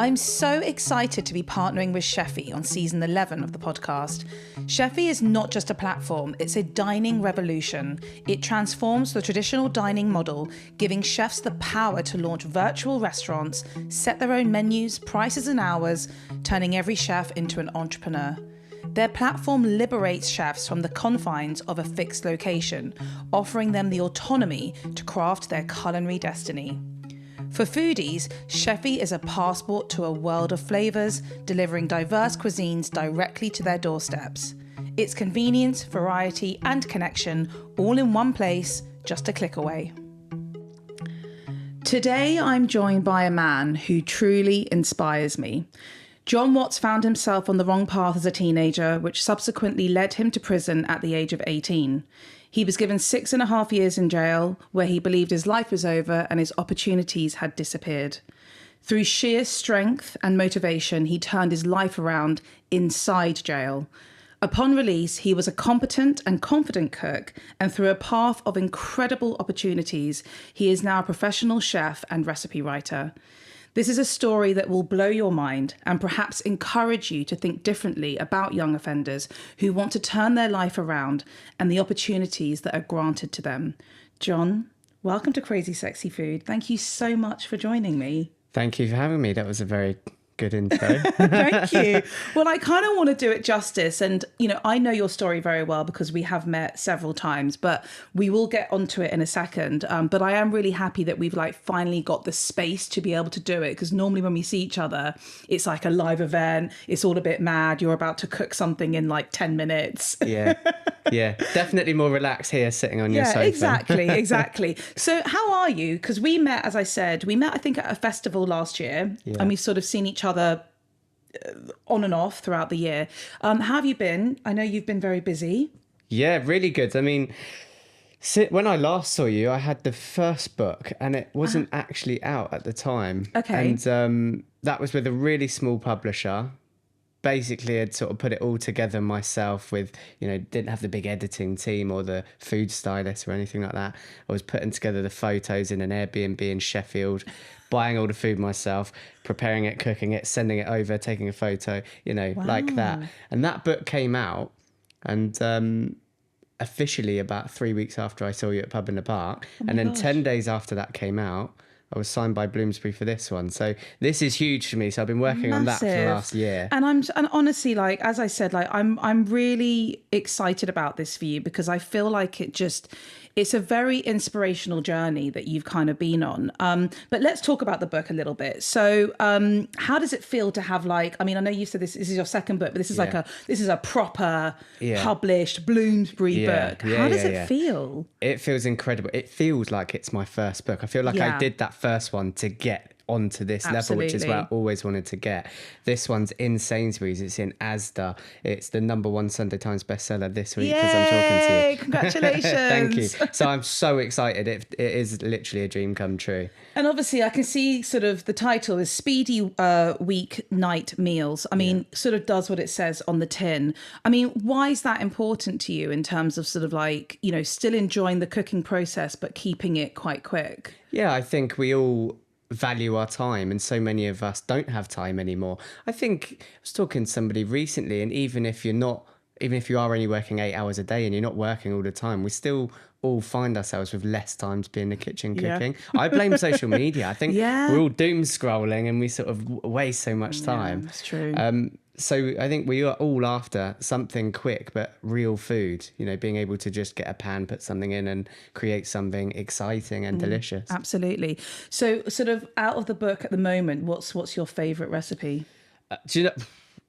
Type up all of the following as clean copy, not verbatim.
I'm so excited to be partnering with Cheffie on season 11 of the podcast. Cheffie is not just a platform, it's a dining revolution. It transforms the traditional dining model, giving chefs the power to launch virtual restaurants, set their own menus, prices and hours, turning every chef into an entrepreneur. Their platform liberates chefs from the confines of a fixed location, offering them the autonomy to craft their culinary destiny. For foodies, Cheffie is a passport to a world of flavours, delivering diverse cuisines directly to their doorsteps. It's convenience, variety and connection all in one place, just a click away. Today I'm joined by a man who truly inspires me. Jon Watts found himself on the wrong path as a teenager, which subsequently led him to prison at the age of 18. He was given 6.5 years in jail, where he believed his life was over and his opportunities had disappeared. Through sheer strength and motivation, he turned his life around inside jail. Upon release, he was a competent and confident cook, and through a path of incredible opportunities, he is now a professional chef and recipe writer. This is a story that will blow your mind and perhaps encourage you to think differently about young offenders who want to turn their life around and the opportunities that are granted to them. Jon, welcome to Crazy Sexy Food. Thank you so much for joining me. Thank you for having me. That was a very good intro. Thank you. Well, I kind of want to do it justice. And, you know, I know your story very well because we have met several times, but we will get onto it in a second. But I am really happy that we've finally got the space to be able to do it, because normally when we see each other, it's like a live event. It's all a bit mad. You're about to cook something in 10 minutes. Yeah. Definitely more relaxed here sitting on your sofa. Exactly. So how are you? Because we met, as I said, I think at a festival last year, and we've sort of seen each other on and off throughout the year. How have you been? I know you've been very busy. Yeah, really good. I mean, when I last saw you, I had the first book and it wasn't actually out at the time. Okay. And that was with a really small publisher. Basically, I'd sort of put it all together myself with, didn't have the big editing team or the food stylist or anything like that. I was putting together the photos in an Airbnb in Sheffield, buying all the food myself, preparing it, cooking it, sending it over, taking a photo, like that. And that book came out and officially about 3 weeks after I saw you at Pub in the Park. And then 10 days after that came out, I was signed by Bloomsbury for this one. So this is huge for me. So I've been working on that for the last year. And honestly, as I said, I'm really excited about this for you, because I feel like it's a very inspirational journey that you've kind of been on. But let's talk about the book a little bit. So how does it feel to have I know you said this is your second book, but this is this is a proper published Bloomsbury book. How does it feel? It feels incredible. It feels like it's my first book. I feel like I did that first one to get onto this level, which is where I always wanted to get. This one's in Sainsbury's, it's in Asda, it's the #1 Sunday Times bestseller this week as I'm talking to you. Congratulations. Thank you. So I'm so excited. It is literally a dream come true. And obviously I can see sort of the title is Speedy Weeknight Meals. I mean, sort of does what it says on the tin. I mean, why is that important to you in terms of sort of still enjoying the cooking process but keeping it quite quick? Yeah, I think we all value our time, and so many of us don't have time anymore. I think I was talking to somebody recently, and even if you are only working 8 hours a day and you're not working all the time, we still all find ourselves with less time to be in the kitchen cooking. I blame social media. I think we're all doom scrolling and we sort of waste so much time. That's true. So I think we are all after something quick but real food, being able to just get a pan, put something in and create something exciting and delicious. Absolutely. So sort of out of the book at the moment, what's your favourite recipe? Do you know...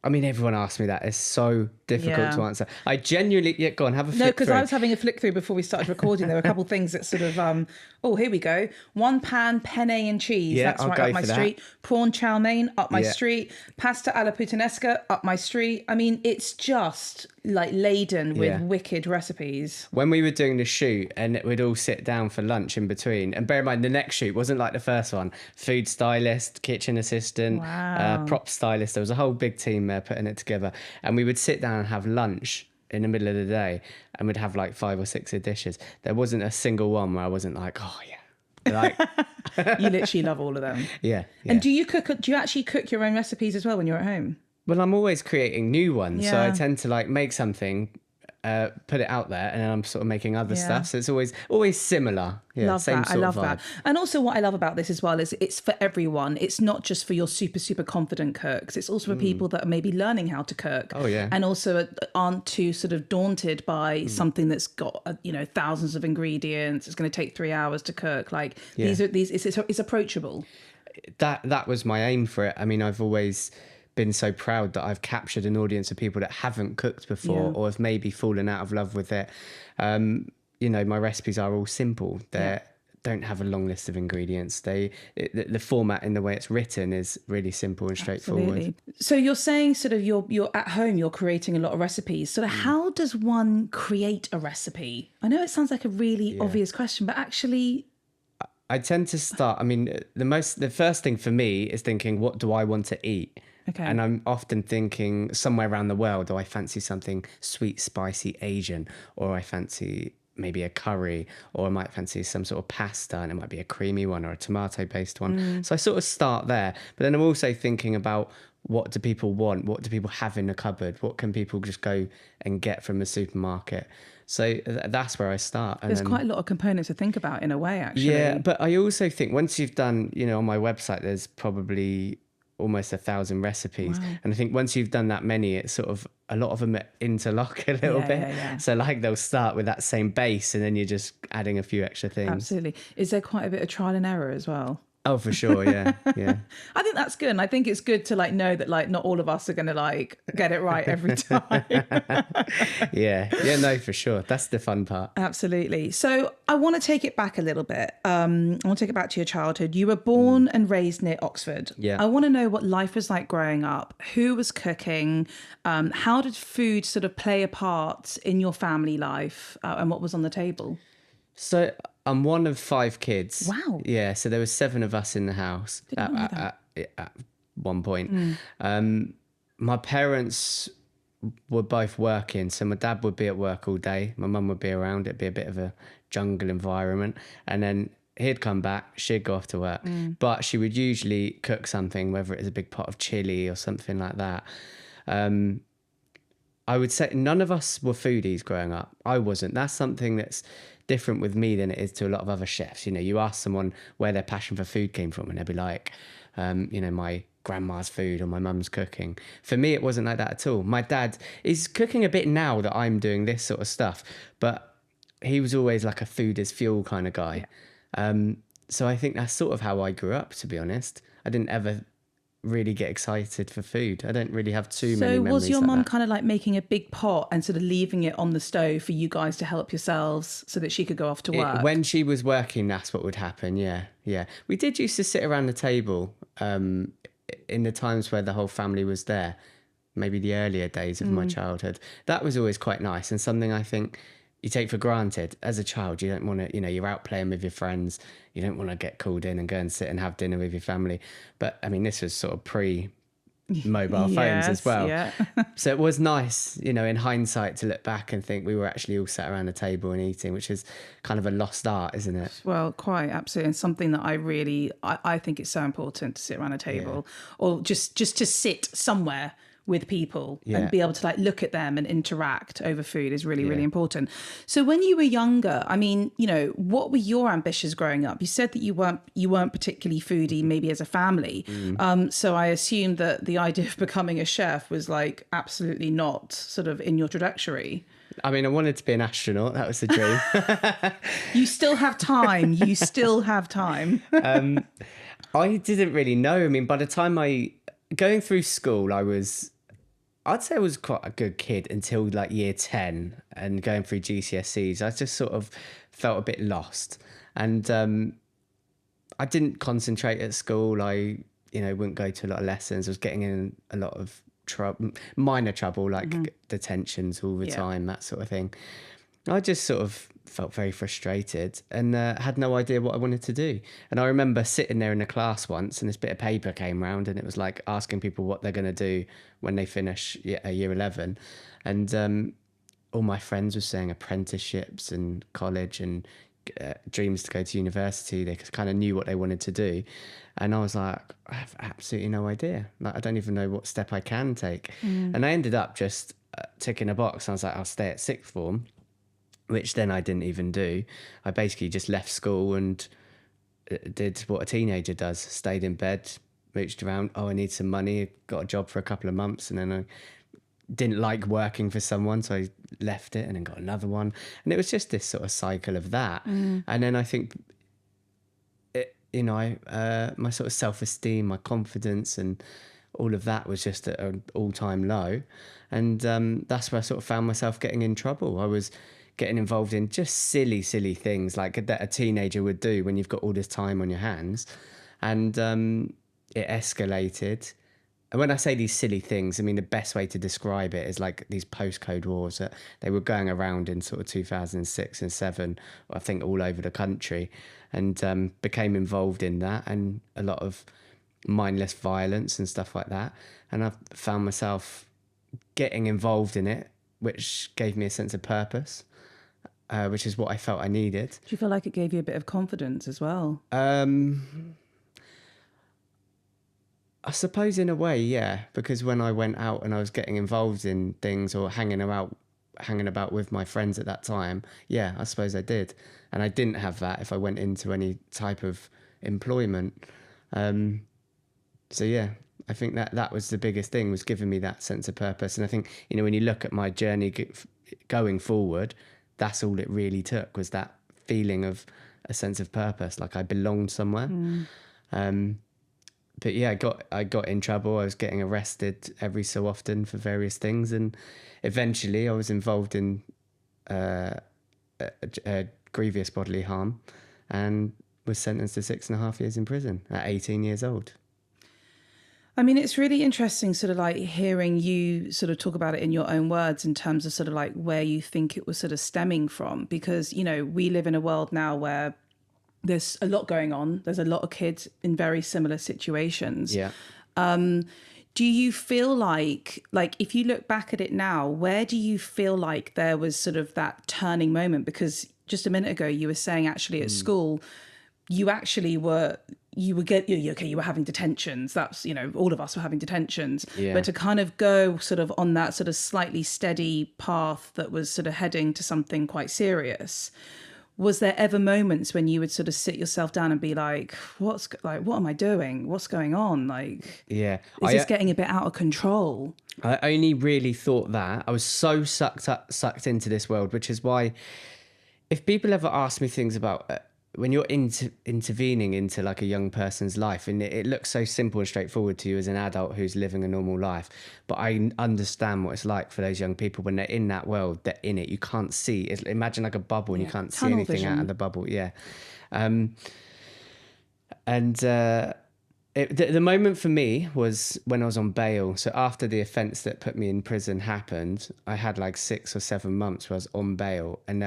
I mean, everyone asks me that. It's so difficult to answer. I genuinely... Yeah, go on, have a flick through. No, because I was having a flick through before we started recording. There were a couple of things that sort of... here we go. One pan penne and cheese. Yeah, that's right up my street. Prawn chow mein, up my street. Pasta alla puttanesca, up my street. I mean, it's just laden with wicked recipes. When we were doing the shoot and we'd all sit down for lunch in between, and bear in mind the next shoot wasn't like the first one. Food stylist, kitchen assistant, prop stylist. There was a whole big team there putting it together. And we would sit down and have lunch in the middle of the day and we'd have 5 or 6 dishes. There wasn't a single one where I wasn't like, oh yeah, Like, You literally love all of them. yeah. And do you actually cook your own recipes as well when you're at home? Well, I'm always creating new ones. So I Yeah. tend to like make something, put it out there, and then I'm sort of making other Yeah. stuff. So it's always similar. Yeah, Love same that. I sort love of that. vibe. And also what I love about this as well is it's for everyone. It's not just for your super, super confident cooks. It's also for people that are maybe learning how to cook. Oh, yeah. And also aren't too sort of daunted by something that's got, thousands of ingredients. It's going to take 3 hours to cook. Like it's approachable. That was my aim for it. I mean, I've always been so proud that I've captured an audience of people that haven't cooked before or have maybe fallen out of love with it. My recipes are all simple. They don't have a long list of ingredients. The format in the way it's written is really simple and straightforward. Absolutely. So you're saying sort of you're at home, you're creating a lot of recipes. So how does one create a recipe? I know it sounds like a really obvious question, but actually... I tend to start, I mean, the first thing for me is thinking, what do I want to eat? Okay. And I'm often thinking somewhere around the world, do I fancy something sweet, spicy Asian? Or I fancy maybe a curry, or I might fancy some sort of pasta, and it might be a creamy one or a tomato-based one. So I sort of start there. But then I'm also thinking about, what do people want? What do people have in the cupboard? What can people just go and get from the supermarket? So that's where I start. And There's quite a lot of components to think about in a way, actually. Yeah, but I also think once you've done, on my website, there's probably almost 1,000 recipes. Wow. And I think once you've done that many, it's sort of, a lot of them interlock a little bit. Yeah. So like they'll start with that same base and then you're just adding a few extra things. Absolutely. Is there quite a bit of trial and error as well? Oh, for sure. Yeah. I think that's good. And I think it's good to know that not all of us are going to get it right every time. Yeah, no, for sure. That's the fun part. Absolutely. So I want to take it back a little bit. I want to take it back to your childhood. You were born and raised near Oxford. Yeah. I want to know what life was like growing up. Who was cooking? How did food sort of play a part in your family life? And what was on the table? So I'm one of 5 kids. Wow. Yeah, so there was 7 of us in the house at one point. My parents were both working, so my dad would be at work all day, my mum would be around. It'd be a bit of a jungle environment, and then he'd come back, she'd go off to work, but she would usually cook something, whether it was a big pot of chili or something like that. I would say none of us were foodies growing up. I wasn't. That's something that's different with me than it is to a lot of other chefs. You ask someone where their passion for food came from and they'll be like, my grandma's food or my mum's cooking. For me, it wasn't like that at all. My dad is cooking a bit now that I'm doing this sort of stuff, but he was always like a food is fuel kind of guy. So I think that's sort of how I grew up, to be honest. I didn't ever really get excited for food. I don't really have too many memories. So was your like mum that. kind of making a big pot and sort of leaving it on the stove for you guys to help yourselves so that she could go off to work? When she was working, that's what would happen. Yeah. We did used to sit around the table in the times where the whole family was there, maybe the earlier days of my childhood. That was always quite nice and something I think you take for granted. As a child, you don't want to, you're out playing with your friends. You don't want to get called in and go and sit and have dinner with your family. But I mean, this was sort of pre-mobile phones as well. Yeah. So it was nice, in hindsight, to look back and think we were actually all sat around the table and eating, which is kind of a lost art, isn't it? Well, quite absolutely. And something that I think it's so important to sit around a table or just to sit somewhere with people and be able to look at them and interact over food is really, really important. So when you were younger, I mean, what were your ambitions growing up? You said that you weren't particularly foodie, maybe as a family. So I assume that the idea of becoming a chef was absolutely not sort of in your trajectory. I mean, I wanted to be an astronaut. That was the dream. You still have time. You still have time. I didn't really know. I mean, by the time going through school, I'd say I was quite a good kid until year 10 and going through GCSEs. I just sort of felt a bit lost. And I didn't concentrate at school. I, wouldn't go to a lot of lessons. I was getting in a lot of minor trouble, detentions all the time, that sort of thing. I just sort of felt very frustrated and had no idea what I wanted to do. And I remember sitting there in a class once and this bit of paper came round and it was asking people what they're going to do when they finish year 11. And all my friends were saying apprenticeships and college and dreams to go to university. They kind of knew what they wanted to do. And I was like, I have absolutely no idea. Like, I don't even know what step I can take. And I ended up just ticking a box. I was like, I'll stay at sixth form, which then I didn't even do. I basically just left school and did what a teenager does, stayed in bed, mooched around. Oh, I need some money. Got a job for a couple of months, and then I didn't like working for someone, so I left it and then got another one. And it was just this sort of cycle of that. And then I think, my sort of self-esteem, my confidence and all of that was just at an all-time low. And that's where I sort of found myself getting in trouble. I was getting involved in just silly things like that a teenager would do when you've got all this time on your hands. And it escalated. And when I say these silly things, I mean, the best way to describe it is like these postcode wars that they were going around in sort of 2006 and 7, I think all over the country, and became involved in that, and a lot of mindless violence and stuff like that. And I found myself getting involved in it, which gave me a sense of purpose, which is what I felt I needed. Do you feel like it gave you a bit of confidence as well? I suppose in a way, yeah, because when I went out and I was getting involved in things or hanging about with my friends at that time, yeah, I suppose I did. And I didn't have that if I went into any type of employment. So yeah, I think that was the biggest thing, was giving me that sense of purpose. And I think, when you look at my journey going forward, that's all it really took, was that feeling of a sense of purpose, like I belonged somewhere. But yeah, I got in trouble. I was getting arrested every so often for various things, and eventually I was involved in grievous bodily harm, and was sentenced to 6.5 years in prison at 18 years old. I mean, it's really interesting sort of like hearing you sort of talk about it in your own words in terms of sort of like where you think it was sort of stemming from, because, we live in a world now where there's a lot going on. There's a lot of kids in very similar situations. Yeah. Do you feel like if you look back at it now, where do you feel like there was sort of that turning moment? Because just a minute ago, you were saying actually at school, you actually were having detentions. That's, all of us were having detentions. Yeah. But to kind of go sort of on that sort of slightly steady path that was sort of heading to something quite serious, was there ever moments when you would sort of sit yourself down and be like, what am I doing? What's going on? Like, yeah, is this getting a bit out of control? I only really thought that. I was so sucked into this world, which is why if people ever ask me things about when you're intervening into like a young person's life, and it looks so simple and straightforward to you as an adult who's living a normal life, but I understand what it's like for those young people when they're in that world. They're in it. You can't see. Imagine like a bubble, and you can't see anything out of the bubble. Yeah. The moment for me was when I was on bail. So after the offence that put me in prison happened, I had like 6 or 7 months where I was on bail, and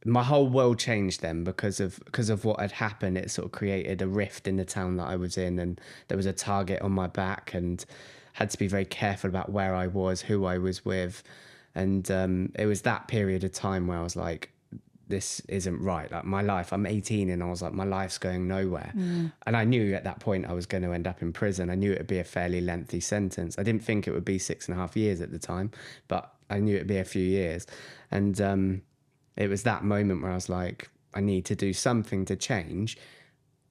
my whole world changed then because of what had happened. It sort of created a rift in the town that I was in, and there was a target on my back, and had to be very careful about where I was, who I was with. And it was that period of time where I was like, this isn't right. Like my life, I'm 18 and I was like, my life's going nowhere. And I knew at that point I was going to end up in prison. I knew it would be a fairly lengthy sentence. I didn't think it would be 6.5 years at the time, but I knew it'd be a few years. And it was that moment where I was like, I need to do something to change.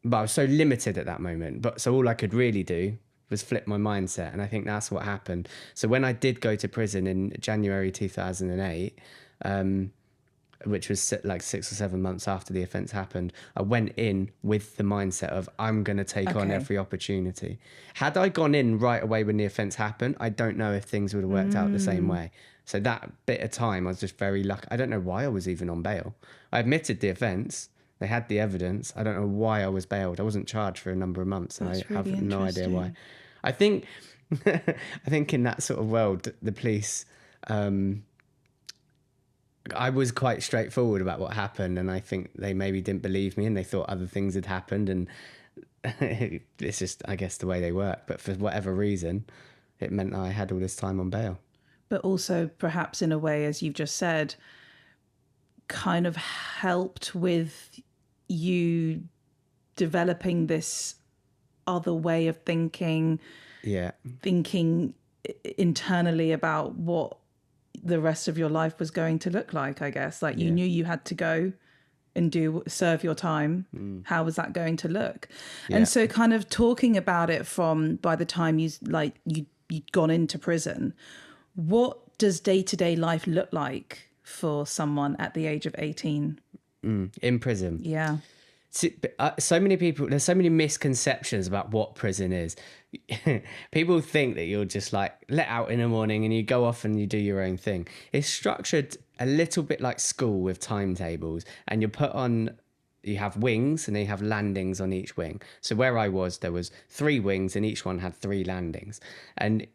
But I was so limited at that moment. So all I could really do was flip my mindset. And I think that's what happened. So when I did go to prison in January 2008, which was like 6 or 7 months after the offence happened, I went in with the mindset of, I'm going to take on every opportunity. Had I gone in right away when the offence happened, I don't know if things would have worked out the same way. So that bit of time, I was just very lucky. I don't know why I was even on bail. I admitted the offence. They had the evidence. I don't know why I was bailed. I wasn't charged for a number of months, and I have no idea why. I think in that sort of world, the police, I was quite straightforward about what happened, and I think they maybe didn't believe me, and they thought other things had happened, and it's just, I guess, the way they work. But for whatever reason, it meant I had all this time on bail. But also perhaps in a way, as you've just said, kind of helped with you developing this other way of thinking internally about what the rest of your life was going to look like, I guess. Like you knew you had to go and serve your time. How was that going to look? And so kind of talking about it from by the time you'd gone into prison, what does day-to-day life look like for someone at the age of 18? In prison? Yeah. So many people, there's so many misconceptions about what prison is. People think that you're just like let out in the morning and you go off and you do your own thing. It's structured a little bit like school with timetables, and you have wings and then you have landings on each wing. So where I was, there was 3 wings and each one had 3 landings. And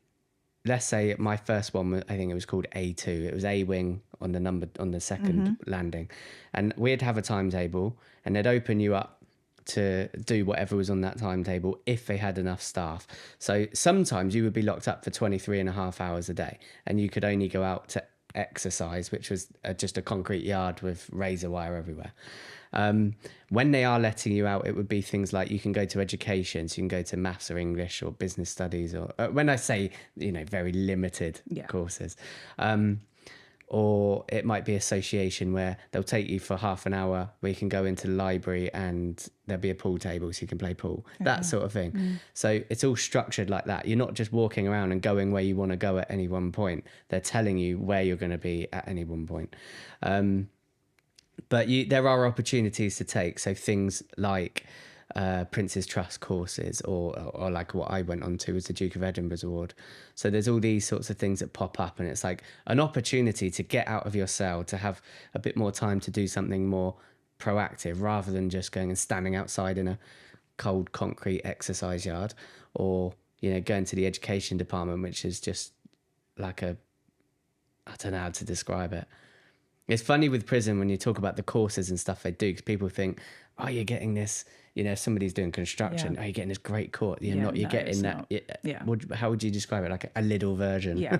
let's say my first one, I think it was called A2. It was A wing on the second landing. And we'd have a timetable and they'd open you up to do whatever was on that timetable if they had enough staff. So sometimes you would be locked up for 23.5 hours a day and you could only go out to exercise, which was just a concrete yard with razor wire everywhere. When they are letting you out, it would be things like you can go to education, so you can go to maths or English or business studies, or when I say, very limited courses. Or it might be association where they'll take you for half an hour where you can go into the library and there'll be a pool table so you can play pool, that sort of thing. So it's all structured like that. You're not just walking around and going where you want to go at any one point. They're telling you where you're going to be at any one point. But there are opportunities to take. So things like Prince's Trust courses or like what I went on to was the Duke of Edinburgh Award. So there's all these sorts of things that pop up and it's like an opportunity to get out of your cell, to have a bit more time to do something more proactive rather than just going and standing outside in a cold concrete exercise yard, or, going to the education department, which is just like I don't know how to describe it. It's funny with prison when you talk about the courses and stuff they do, because people think, oh, you're getting this, if somebody's doing construction, oh, you're getting this great course. You're getting that. How would you describe it? Like a little version? Yeah.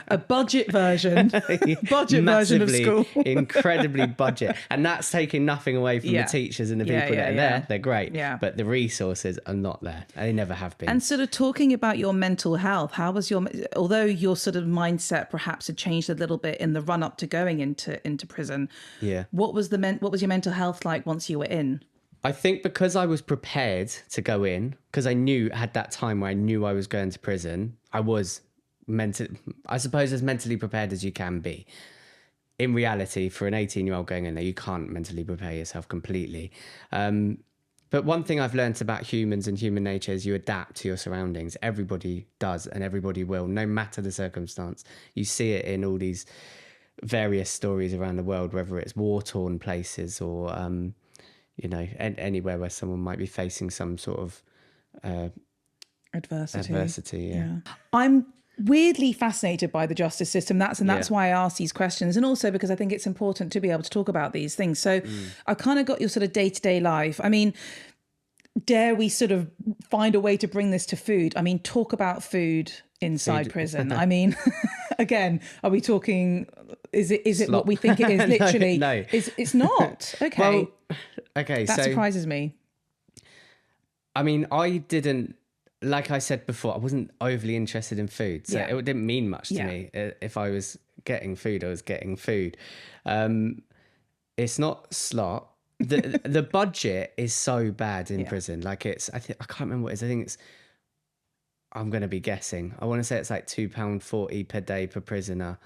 A budget version. Version of school. Incredibly budget. And that's taking nothing away from the teachers and the people that are there. They're great. Yeah. But the resources are not there. They never have been. And sort of talking about your mental health, how was although your sort of mindset perhaps had changed a little bit in the run up to going into prison. Yeah. What was your mental health like once you were in? I think because I was prepared to go in, because I had that time where I knew I was going to prison, I was I suppose as mentally prepared as you can be. In reality, for an 18-year-old going in there, you can't mentally prepare yourself completely. But one thing I've learned about humans and human nature is you adapt to your surroundings. Everybody does and everybody will, no matter the circumstance. You see it in all these various stories around the world, whether it's war-torn places or... anywhere where someone might be facing some sort of adversity. Yeah. I'm weirdly fascinated by the justice system. That's why I ask these questions, and also because I think it's important to be able to talk about these things. So I kind of got your sort of day-to-day life. I mean, dare we sort of find a way to bring this to food? I mean, talk about food inside prison. I mean, again, are we talking... Is it what we think it is? Literally, no. It's not. Okay. Well, okay. That surprises me. I mean, I didn't, like I said before, I wasn't overly interested in food, so it didn't mean much to me. If I was getting food, I was getting food. It's not slot. The budget is so bad in prison. Like I can't remember what it is. I think I'm going to be guessing. I want to say it's like £2.40 per day per prisoner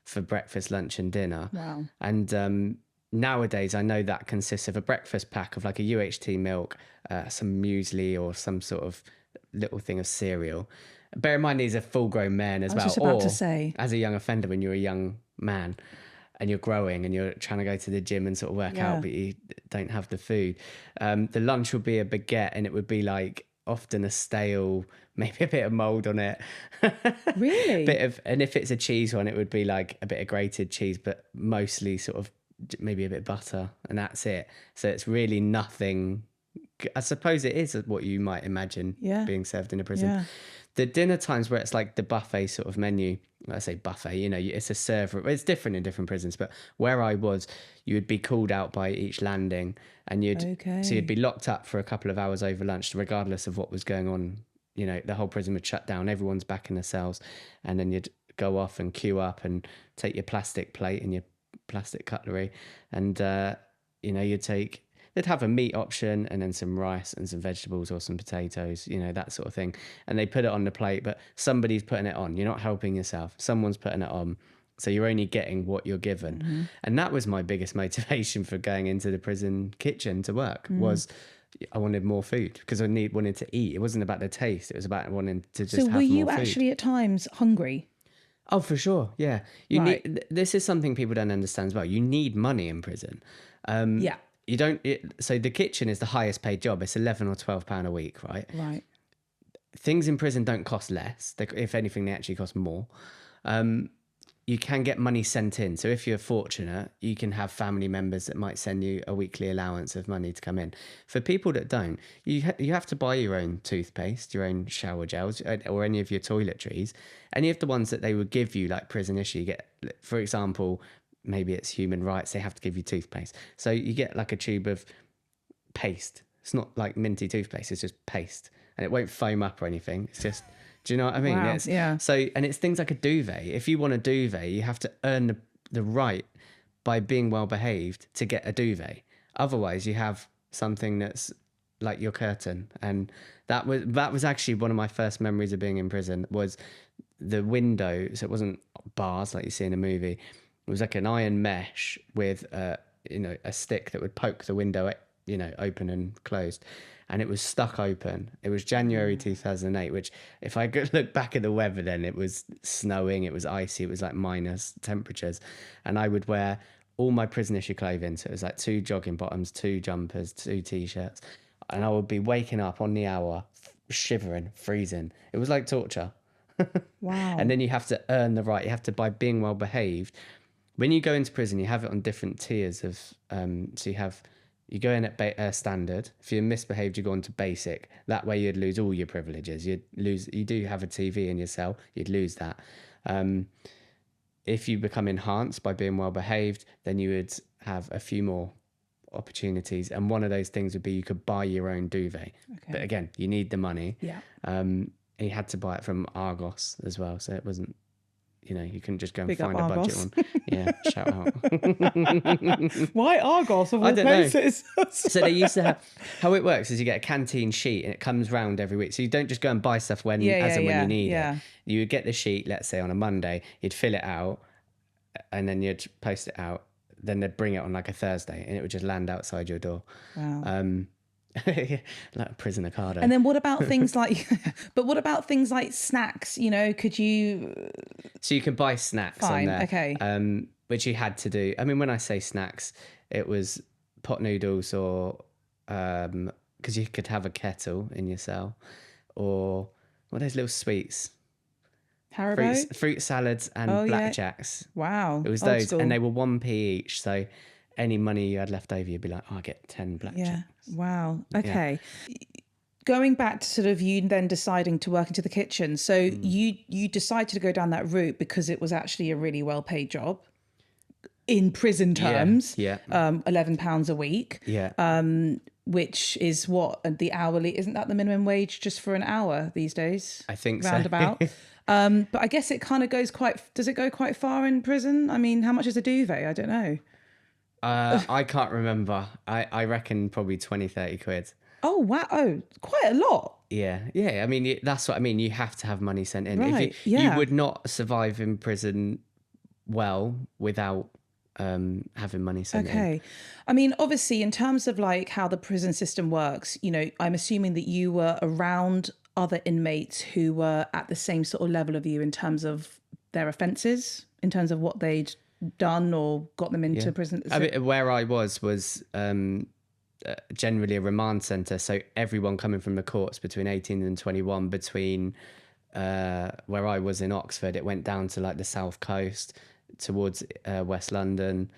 for breakfast, lunch and dinner. Wow. And nowadays I know that consists of a breakfast pack of like a UHT milk, some muesli or some sort of little thing of cereal. Bear in mind, these are full-grown men as well. I was just about to say. As a young offender, when you're a young man and you're growing and you're trying to go to the gym and sort of work out, but you don't have the food. The lunch would be a baguette, and it would be like often a stale, maybe a bit of mold on it. Really? And if it's a cheese one, it would be like a bit of grated cheese, but mostly sort of maybe a bit of butter, and that's it. So it's really nothing I suppose it is what you might imagine Yeah. being served in a prison. Yeah. The dinner times where it's like the buffet sort of menu, I say buffet, it's a server. It's different in different prisons, but where I was, you would be called out by each landing, and so you'd be locked up for a couple of hours over lunch, regardless of what was going on. The whole prison would shut down, everyone's back in the cells, and then you'd go off and queue up and take your plastic plate and your plastic cutlery, and they'd have a meat option and then some rice and some vegetables or some potatoes, that sort of thing. And they put it on the plate, but somebody's putting it on. You're not helping yourself. Someone's putting it on. So you're only getting what you're given. Mm-hmm. And that was my biggest motivation for going into the prison kitchen to work was I wanted more food because I wanted to eat. It wasn't about the taste. It was about wanting to just have more food. So were you actually at times hungry? Oh, for sure. Yeah. This is something people don't understand as well. You need money in prison. Yeah. You don't. So the kitchen is the highest paid job. It's £11 or £12 a week, right? Right. Things in prison don't cost less. If anything, they actually cost more. You can get money sent in. So if you're fortunate, you can have family members that might send you a weekly allowance of money to come in. For people that don't, you have to buy your own toothpaste, your own shower gels, or any of your toiletries. Any of the ones that they would give you, like prison issue, you get, for example, maybe it's human rights, they have to give you toothpaste. So you get like a tube of paste. It's not like minty toothpaste, it's just paste. And it won't foam up or anything. It's just, do you know what I mean? Wow, yeah. So, and it's things like a duvet. If you want a duvet, you have to earn the right by being well behaved to get a duvet. Otherwise, you have something that's like your curtain. And that was actually one of my first memories of being in prison was the window. So it wasn't bars like you see in a movie. It was like an iron mesh with a stick that would poke the window, open and closed. And it was stuck open. It was January 2008, which if I could look back at the weather then, it was snowing, it was icy, it was like minus temperatures. And I would wear all my prison issue clothing. So it was like 2 jogging bottoms, 2 jumpers, 2 t-shirts. And I would be waking up on the hour, shivering, freezing. It was like torture. Wow. And then you have to earn the right. You have to, by being well behaved. When you go into prison, you have it on different tiers of, so you go in at standard. If you're misbehaved, you go on to basic. That way you'd lose all your privileges. You do have a TV in your cell, you'd lose that. If you become enhanced by being well behaved, then you would have a few more opportunities. And one of those things would be you could buy your own duvet. Okay. But again, you need the money. Yeah. You had to buy it from Argos as well. So it wasn't, you couldn't just go and Big find a budget one. Yeah, shout out. Why Argos of all places? So they used to have, how it works is you get a canteen sheet and it comes round every week. So you don't just go and buy stuff when you need it. You would get the sheet, let's say on a Monday, you'd fill it out and then you'd post it out. Then they'd bring it on like a Thursday and it would just land outside your door. Wow. Like a prisoner card. And then what about things like snacks? Could you? So you can buy snacks on there. Okay. Which you had to do. I mean, when I say snacks, it was pot noodles or because you could have a kettle in your cell, or what are those little sweets? Haribo? Fruit salads and blackjacks. Yeah. Wow. It was Old those, school. and they were 1p each. So any money you had left over, you'd be like, I get 10 blackjacks. Yeah. Wow. Okay. Yeah. Going back to sort of you then deciding to work into the kitchen. So you decided to go down that route because it was actually a really well-paid job in prison terms. Yeah. £11 a week. Yeah. Which is what the hourly, isn't that the minimum wage just for an hour these days? I think roundabout. But I guess it kind of does it go quite far in prison? I mean, how much is a duvet? I don't know. I can't remember. I reckon probably 20, 30 quid. Oh, wow. Oh, quite a lot. Yeah. I mean, that's what I mean. You have to have money sent in. Right. You would not survive in prison well without having money sent in. Okay. I mean, obviously, in terms of like how the prison system works, I'm assuming that you were around other inmates who were at the same sort of level of you in terms of their offences, in terms of what they'd done or got them into prison. I mean, where I was generally a remand centre, so everyone coming from the courts between 18 and 21, between where I was in Oxford, it went down to like the south coast towards West London,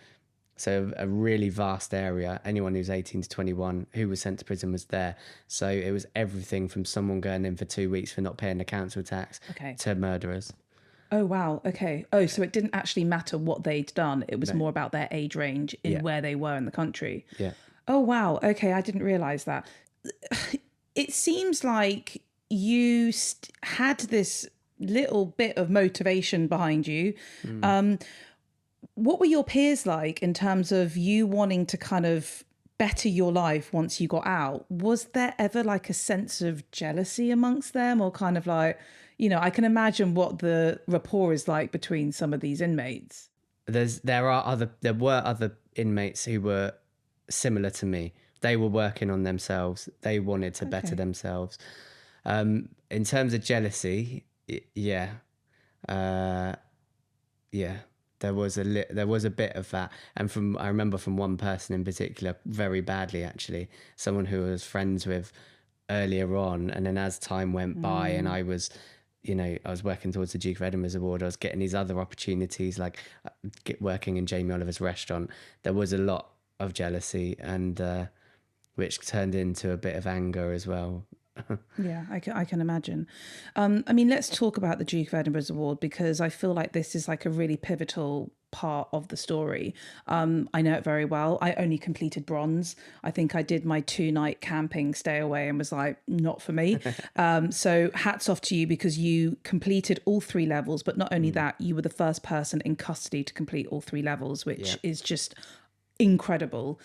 So a really vast area. Anyone who's 18 to 21 who was sent to prison was there. So it was everything from someone going in for 2 weeks for not paying the council tax Okay. to murderers. Oh, wow. Okay. Oh, so it didn't actually matter what they'd done. It was No. more about their age range in Yeah. where they were in the country. Yeah. Oh, wow. Okay. I didn't realize that. It seems like you had this little bit of motivation behind you. What were your peers like in terms of you wanting to kind of better your life once you got out? Was there ever like a sense of jealousy amongst them, or kind of like, I can imagine what the rapport is like between some of these inmates. There were other inmates who were similar to me. They were working on themselves. They wanted to better themselves. In terms of jealousy, yeah, yeah, there was a bit of that, and I remember from one person in particular, very badly actually, someone who I was friends with earlier on, and then as time went by, and I was working towards the Duke of Edinburgh Award. I was getting these other opportunities, like working in Jamie Oliver's restaurant. There was a lot of jealousy, and which turned into a bit of anger as well. Yeah, I can imagine. I mean, let's talk about the Duke of Edinburgh Award, because I feel like this is like a really pivotal part of the story. I know it very well. I only completed bronze. I think I did my 2-night camping stay away and was like, not for me. So hats off to you, because you completed all 3 levels. But not only that, you were the first person in custody to complete all 3 levels, which is just incredible.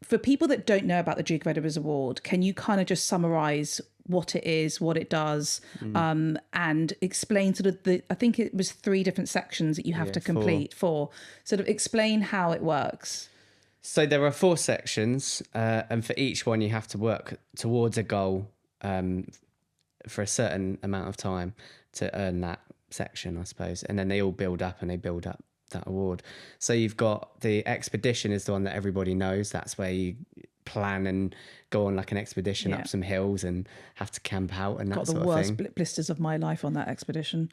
For people that don't know about the Duke of Edinburgh Award, can you kind of just summarise what it is, what it does, and explain sort of I think it was 3 different sections that you have to complete, 4. Sort of explain how it works. So there are 4 sections, and for each one you have to work towards a goal for a certain amount of time to earn that section, I suppose. And then they all build up that award. So you've got the expedition is the one that everybody knows. That's where you plan and go on like an expedition up some hills and have to camp out and that sort of thing. Got the worst blisters of my life on that expedition.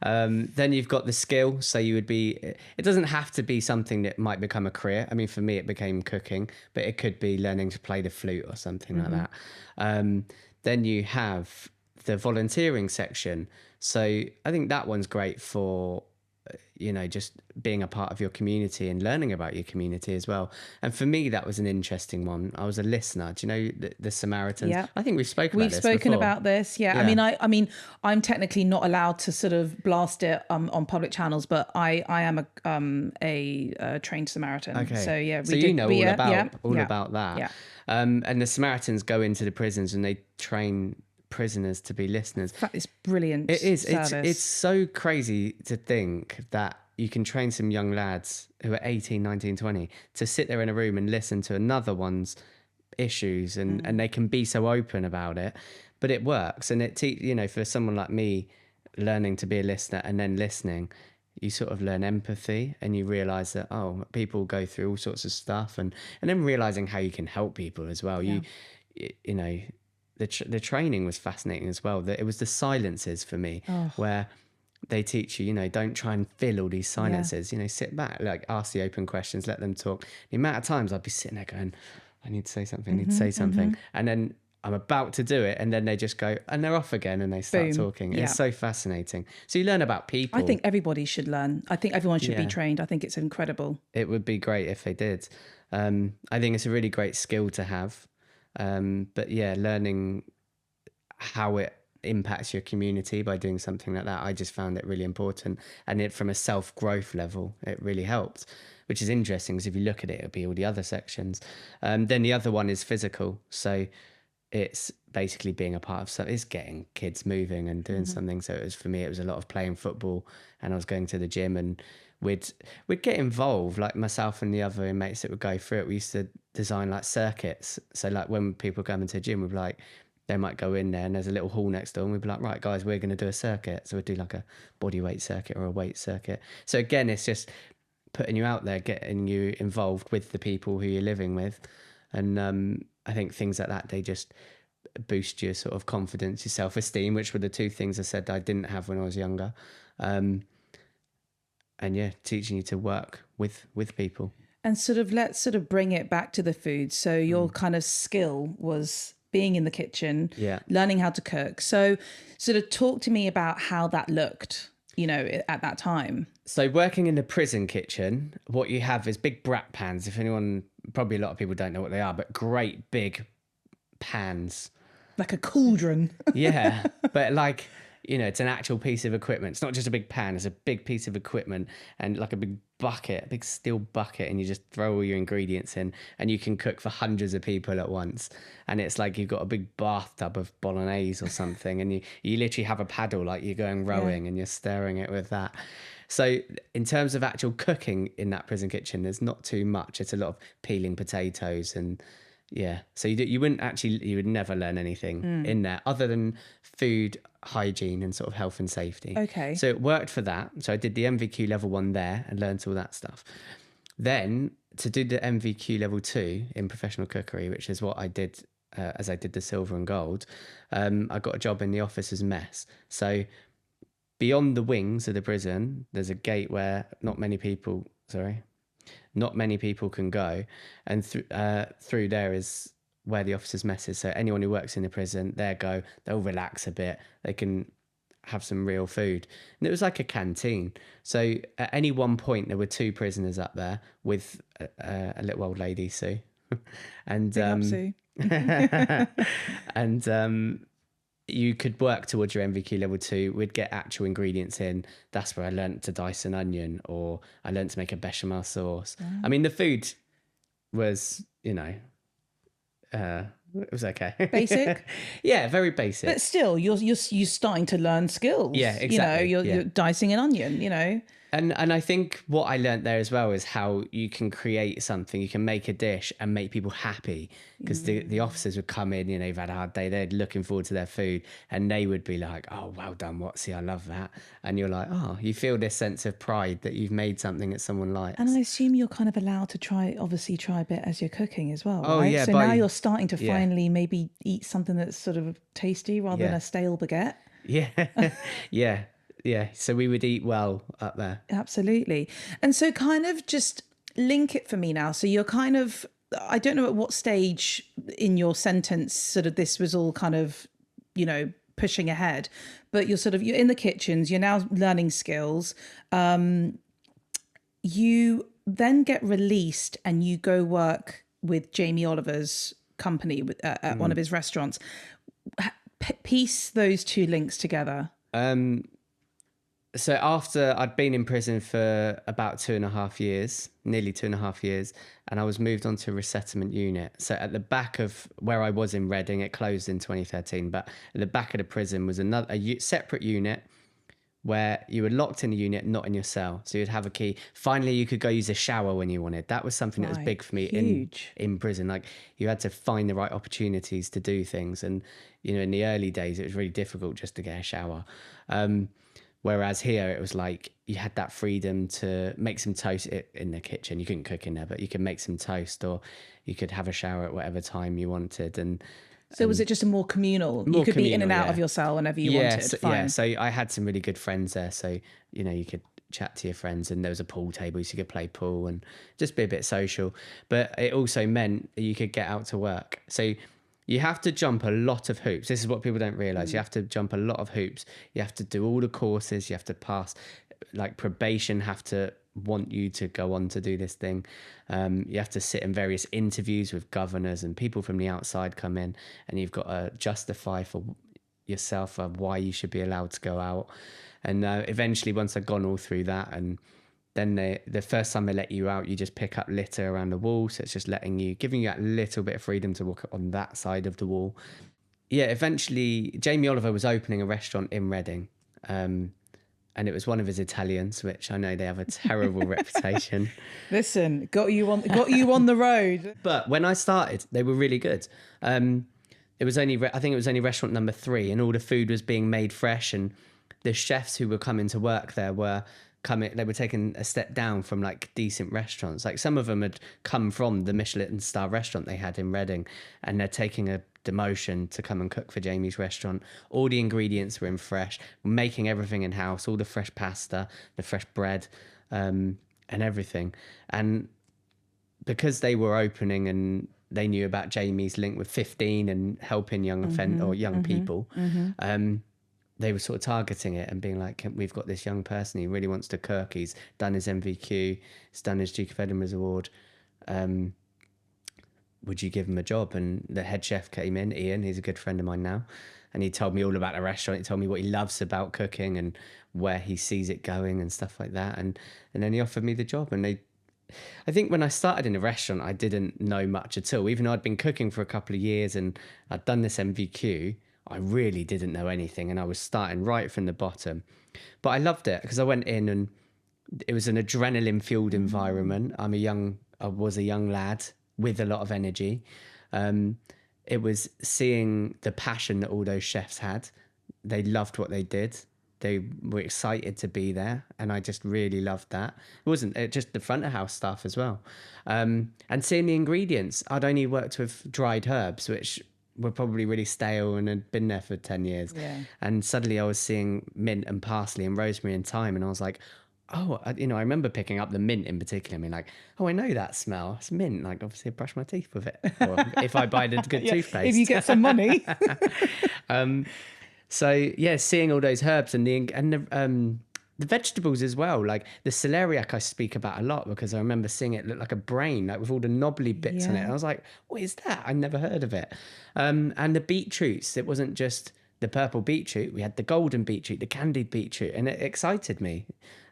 Then you've got the skill. So it doesn't have to be something that might become a career. I mean, for me, it became cooking, but it could be learning to play the flute or something like that. Then you have the volunteering section. So I think that one's great for, just being a part of your community and learning about your community as well. And for me, that was an interesting one. I was a listener. Do you know the Samaritans? Yeah. I think we've spoken about this. Yeah. I mean, I'm technically not allowed to sort of blast it on public channels, but I am a trained Samaritan. Okay. So yeah, so you know all about that. Yeah. And the Samaritans go into the prisons and they train prisoners to be listeners. In fact, it's brilliant. It is. Service. It's so crazy to think that you can train some young lads who are 18, 19, 20 to sit there in a room and listen to another one's issues, and they can be so open about it. But it works, and for someone like me, learning to be a listener and then listening, you sort of learn empathy, and you realise that people go through all sorts of stuff, and then realising how you can help people as well. Yeah. The training was fascinating as well. That it was the silences for me, where they teach you, don't try and fill all these silences. Yeah. Sit back, like ask the open questions, let them talk. The amount of times I'd be sitting there going, I need to say something, I need to say something. And then I'm about to do it, and then they just go, and they're off again, and they start talking. Yeah. It's so fascinating. So you learn about people. I think everybody should learn. I think everyone should be trained. I think it's incredible. It would be great if they did. I think it's a really great skill to have. But yeah, learning how it impacts your community by doing something like that, I just found it really important. And from a self-growth level, it really helped, which is interesting, because if you look at it, it'll be all the other sections. Then the other one is physical. So it's basically being a part of something. It's getting kids moving and doing something. So for me, it was a lot of playing football, and I was going to the gym, and we'd get involved, like myself and the other inmates that would go through it. We used to design like circuits. So like when people come into the gym, we'd be like, they might go in there and there's a little hall next door, and we'd be like, right, guys, we're going to do a circuit. So we'd do like a body weight circuit or a weight circuit. So again, it's just putting you out there, getting you involved with the people who you're living with. And I think things like that, they just boost your sort of confidence, your self-esteem, which were the 2 things I said I didn't have when I was younger. And and yeah, teaching you to work with people. And let's bring it back to the food. So your kind of skill was being in the kitchen, Yeah. learning how to cook. So talk to me about how that looked, at that time. So working in the prison kitchen, what you have is big brat pans. If anyone, probably a lot of people don't know what they are, but great big pans. Like a cauldron. Yeah, but like, it's an actual piece of equipment. It's not just a big pan, it's a big piece of equipment and like a big bucket, a big steel bucket, and you just throw all your ingredients in and you can cook for hundreds of people at once. And it's like you've got a big bathtub of bolognese or something, and you literally have a paddle, like you're going rowing and you're stirring it with that. So in terms of actual cooking in that prison kitchen, there's not too much. It's a lot of peeling potatoes and yeah. So you would never learn anything in there other than food hygiene and sort of health and safety. Okay. So it worked for that. So I did the MVQ level 1 there and learned all that stuff. Then to do the MVQ level 2 in professional cookery, which is what I did as I did the silver and gold, I got a job in the officer's mess. So beyond the wings of the prison, there's a gate where not many people can go, and through there is where the officers' mess is. So anyone who works in the prison, they'll relax a bit, they can have some real food. And it was like a canteen. So at any one point there were 2 prisoners up there with a little old lady, Sue. And Big up, Sue. and you could work towards your MVQ level 2. We'd get actual ingredients in. That's where I learnt to dice an onion, or I learnt to make a bechamel sauce. I mean, the food was, it was okay. Basic? Yeah, very basic. But still, you're starting to learn skills. Yeah, exactly. You're dicing an onion, And I think what I learnt there as well is how you can create something, you can make a dish and make people happy. Because the officers would come in, they've had a hard day, they're looking forward to their food, and they would be like, oh, well done, Watsy, I love that. And you're like, oh, you feel this sense of pride that you've made something that someone likes. And I assume you're kind of allowed to try a bit as you're cooking as well, Oh, right? yeah, So now you're starting to yeah. finally maybe eat something that's sort of tasty rather than a stale baguette. Yeah, yeah. Yeah, so we would eat well up there. Absolutely. And so kind of just link it for me now. So you're kind of, I don't know at what stage in your sentence sort of this was all kind of, pushing ahead, but you're in the kitchens, you're now learning skills. You then get released and you go work with Jamie Oliver's company at one of his restaurants. Piece those 2 links together. So after I'd been in prison for about 2.5 years, nearly 2.5 years, and I was moved on to a resettlement unit. So at the back of where I was in Reading, it closed in 2013, but at the back of the prison was a separate unit where you were locked in a unit, not in your cell. So you'd have a key. Finally, you could go use a shower when you wanted. That was something that was big for me in prison. Like you had to find the right opportunities to do things. And, in the early days, it was really difficult just to get a shower. Whereas here, it was like you had that freedom to make some toast in the kitchen. You couldn't cook in there, but you could make some toast, or you could have a shower at whatever time you wanted. So was it just a more communal? You could be in and out of your cell whenever you wanted. Fine. So I had some really good friends there. So, you could chat to your friends, and there was a pool table, so you could play pool and just be a bit social. But it also meant that you could get out to work. So you have to jump a lot of hoops. This is what people don't realise. You have to jump a lot of hoops. You have to do all the courses. You have to pass, like probation have to want you to go on to do this thing. You have to sit in various interviews with governors, and people from the outside come in, and you've got to justify for yourself why you should be allowed to go out. And eventually, once I'd gone all through that, and then the first time they let you out, you just pick up litter around the wall. So it's just giving you that little bit of freedom to walk on that side of the wall. Yeah, eventually Jamie Oliver was opening a restaurant in Reading. And it was one of his Italians, which I know they have a terrible reputation. Listen, got you on the road. But when I started, they were really good. It was only, I think it was only restaurant number 3, and all the food was being made fresh, and the chefs who were coming to work there they were taking a step down from like decent restaurants. Like some of them had come from the Michelin star restaurant they had in Reading, and they're taking a demotion to come and cook for Jamie's restaurant. All the ingredients were in fresh, making everything in house, all the fresh pasta, the fresh bread. and everything. And because they were opening and they knew about Jamie's link with 15 and helping young people, they were sort of targeting it and being like, we've got this young person, he really wants to cook, he's done his MVQ, he's done his Duke of Edinburgh Award, would you give him a job? And the head chef came in, Ian, he's a good friend of mine now, and he told me all about the restaurant. He told me what he loves about cooking and where he sees it going and stuff like that. And then he offered me the job. And I think when I started in a restaurant, I didn't know much at all. Even though I'd been cooking for a couple of years and I'd done this MVQ, I really didn't know anything. And I was starting right from the bottom. But I loved it because I went in and it was an adrenaline-fueled environment. I was a young lad with a lot of energy. It was seeing the passion that all those chefs had. They loved what they did. They were excited to be there, and I just really loved that. It wasn't just the front of house stuff as well. And seeing the ingredients. I'd only worked with dried herbs, which were probably really stale and had been there for 10 years. Yeah. And suddenly I was seeing mint and parsley and rosemary and thyme, and I was like, oh, I remember picking up the mint in particular. I mean, like, oh, I know that smell. It's mint. Like, obviously, I brush my teeth with it. Or if I buy the good toothpaste. If you get some money. So yeah, seeing all those herbs and the vegetables as well, like the celeriac I speak about a lot because I remember seeing it look like a brain, like with all the knobbly bits in it. And I was like, what is that? I never heard of it. And the beetroots, it wasn't just the purple beetroot. We had the golden beetroot, the candied beetroot, and it excited me.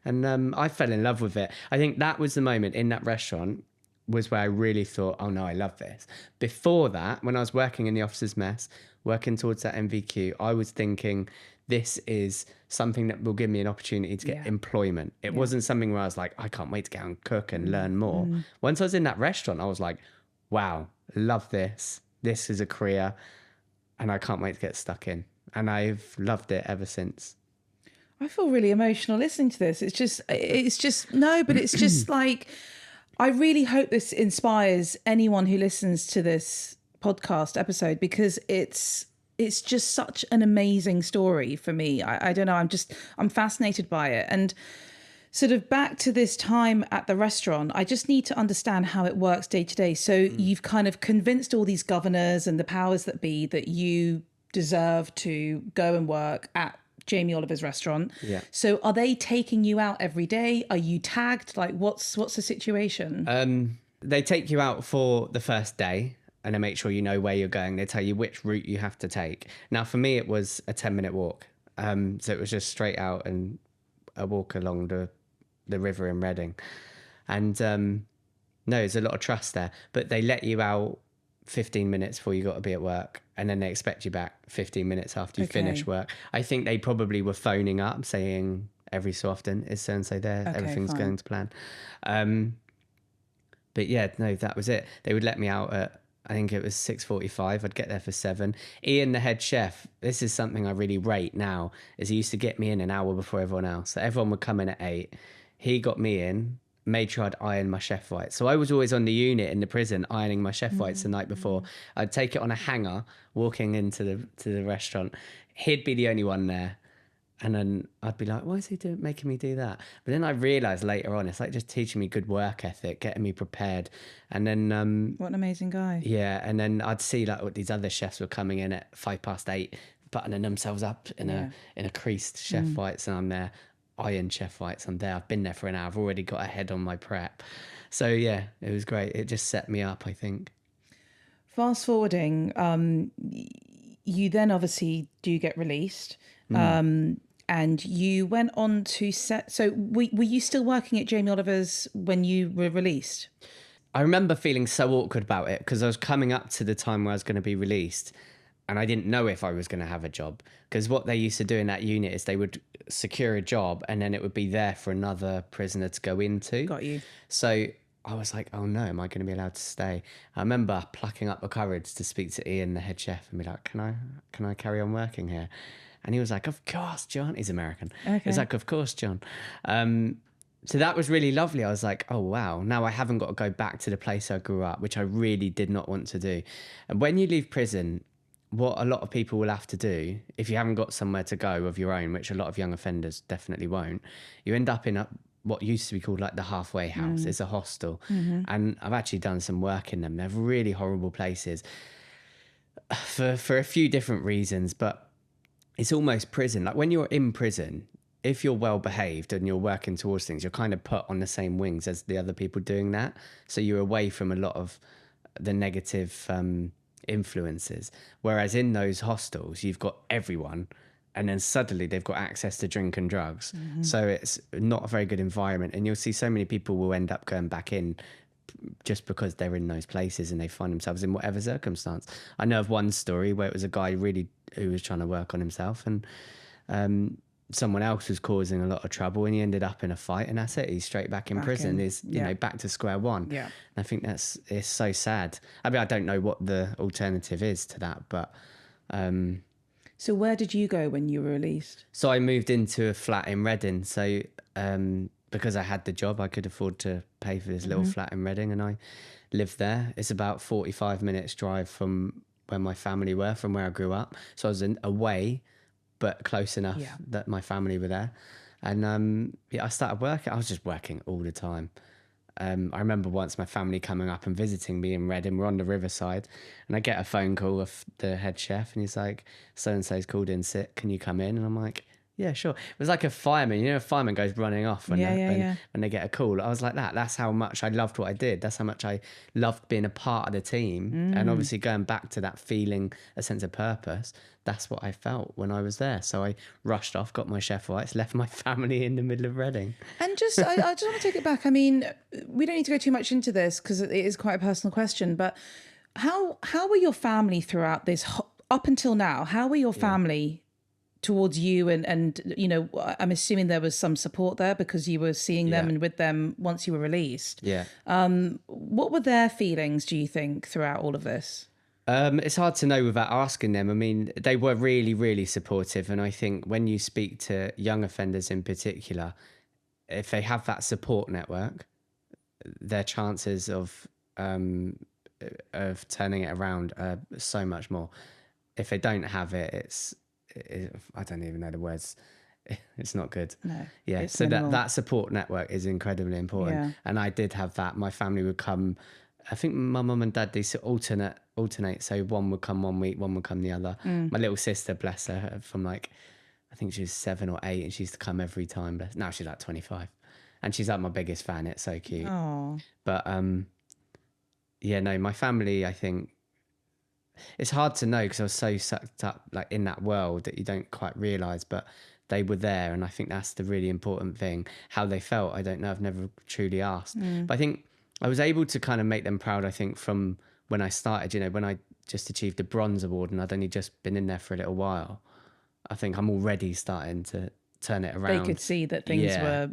And I fell in love with it. I think that was the moment in that restaurant was where I really thought, oh no, I love this. Before that, when I was working in the officer's mess, working towards that MVQ, I was thinking this is something that will give me an opportunity to get employment. It wasn't something where I was like, I can't wait to go and cook and learn more. Once I was in that restaurant, I was like, wow, love this. This is a career and I can't wait to get stuck in. And I've loved it ever since. I feel really emotional listening to this. It's just like, I really hope this inspires anyone who listens to this podcast episode because it's just such an amazing story for me. I don't know. I'm fascinated by it. And sort of back to this time at the restaurant, I just need to understand how it works day to day. So you've kind of convinced all these governors and the powers that be that you deserve to go and work at Jamie Oliver's restaurant. Yeah. So are they taking you out every day? Are you tagged? Like what's the situation? They take you out for the first day and they make sure you know where you're going. They tell you which route you have to take. Now for me, it was a 10-minute walk. So it was just straight out and a walk along the river in Reading. And no, there's a lot of trust there, but they let you out 15 minutes before you got to be at work, and then they expect you back 15 minutes after you finish work. I think they probably were phoning up saying every so often, is so and so there, everything's going to plan. But yeah, no, that was it. They would let me out at, I think it was 6:45. I'd get there for 7. Ian, the head chef, this is something I really rate now, is he used to get me in an hour before everyone else. So everyone would come in at 8. He got me in, made sure I'd iron my chef whites. So I was always on the unit in the prison ironing my chef whites the night before. I'd take it on a hanger walking into the restaurant. He'd be the only one there. And then I'd be like, why is he making me do that? But then I realised later on, it's like just teaching me good work ethic, getting me prepared. And then... what an amazing guy. Yeah, and then I'd see like what these other chefs were coming in at 8:05, buttoning themselves up in a creased chef whites, and I'm there, iron chef whites. I'm there. I've been there for an hour. I've already got ahead on my prep. So yeah, it was great. It just set me up, I think. Fast forwarding, you then obviously do get released. And you went on to set. So were you still working at Jamie Oliver's when you were released? I remember feeling so awkward about it because I was coming up to the time where I was going to be released and I didn't know if I was going to have a job, because what they used to do in that unit is they would secure a job and then it would be there for another prisoner to go into. Got you. So I was like, oh no, am I going to be allowed to stay? I remember plucking up the courage to speak to Ian, the head chef, and be like, can I carry on working here? And he was like, of course, John. He's American. Okay. He was like, of course, John. So that was really lovely. I was like, oh, wow. Now I haven't got to go back to the place I grew up, which I really did not want to do. And when you leave prison, what a lot of people will have to do, if you haven't got somewhere to go of your own, which a lot of young offenders definitely won't, you end up in what used to be called like the halfway house. It's a hostel. And I've actually done some work in them. They're really horrible places for a few different reasons, but it's almost prison. Like when you're in prison, if you're well behaved and you're working towards things, you're kind of put on the same wings as the other people doing that. So you're away from a lot of the negative influences. Whereas in those hostels, you've got everyone, and then suddenly they've got access to drink and drugs. So it's not a very good environment. And you'll see so many people will end up going back in just because they're in those places and they find themselves in whatever circumstance. I know of one story where it was a guy really who was trying to work on himself, and someone else was causing a lot of trouble, and he ended up in a fight, and that's it. He's straight back in prison. He's you know, back to square one. Yeah. And I think it's so sad. I mean, I don't know what the alternative is to that, but So where did you go when you were released? so I moved into a flat in Reading. So because I had the job, I could afford to pay for this little flat in Reading, and I lived there. It's about 45 minutes drive from where my family were, from where I grew up. So I was away, but close enough that my family were there. And I started working. I was just working all the time. I remember once my family coming up and visiting me in Reading. We're on the riverside, and I get a phone call of the head chef, and he's like, "So-and-so's called in sick. Can you come in?" And I'm like, "Yeah, sure." It was like a fireman. You know, a fireman goes running off when they get a call. I was like that. That's how much I loved what I did. That's how much I loved being a part of the team. And obviously going back to that feeling, a sense of purpose, that's what I felt when I was there. So I rushed off, got my Chef Whites, left my family in the middle of Reading. And just, I just want to take it back. I mean, we don't need to go too much into this because it is quite a personal question, but how were your family throughout this, up until now? How were your family towards you? And you know, I'm assuming there was some support there because you were seeing them and with them once you were released. Yeah. What were their feelings, do you think, throughout all of this? It's hard to know without asking them. I mean, they were really, really supportive. And I think when you speak to young offenders in particular, if they have that support network, their chances of turning it around are so much more. If they don't have it, I don't even know the words. It's not good. No. Yeah. So that support network is incredibly important. Yeah. And I did have that. My family would come. I think my mum and dad, they alternate. So one would come 1 week, one would come the other. My little sister, bless her, from like, I think she was 7 or 8, and she used to come every time. But now she's like 25, and she's like my biggest fan. It's so cute. Oh. But no, my family, I think it's hard to know because I was so sucked up like in that world that you don't quite realise, but they were there, and I think that's the really important thing. How they felt, I don't know. I've never truly asked, but I think I was able to kind of make them proud. I think from when I started, you know, when I just achieved the bronze award and I'd only just been in there for a little while, I think I'm already starting to turn it around. They could see that things were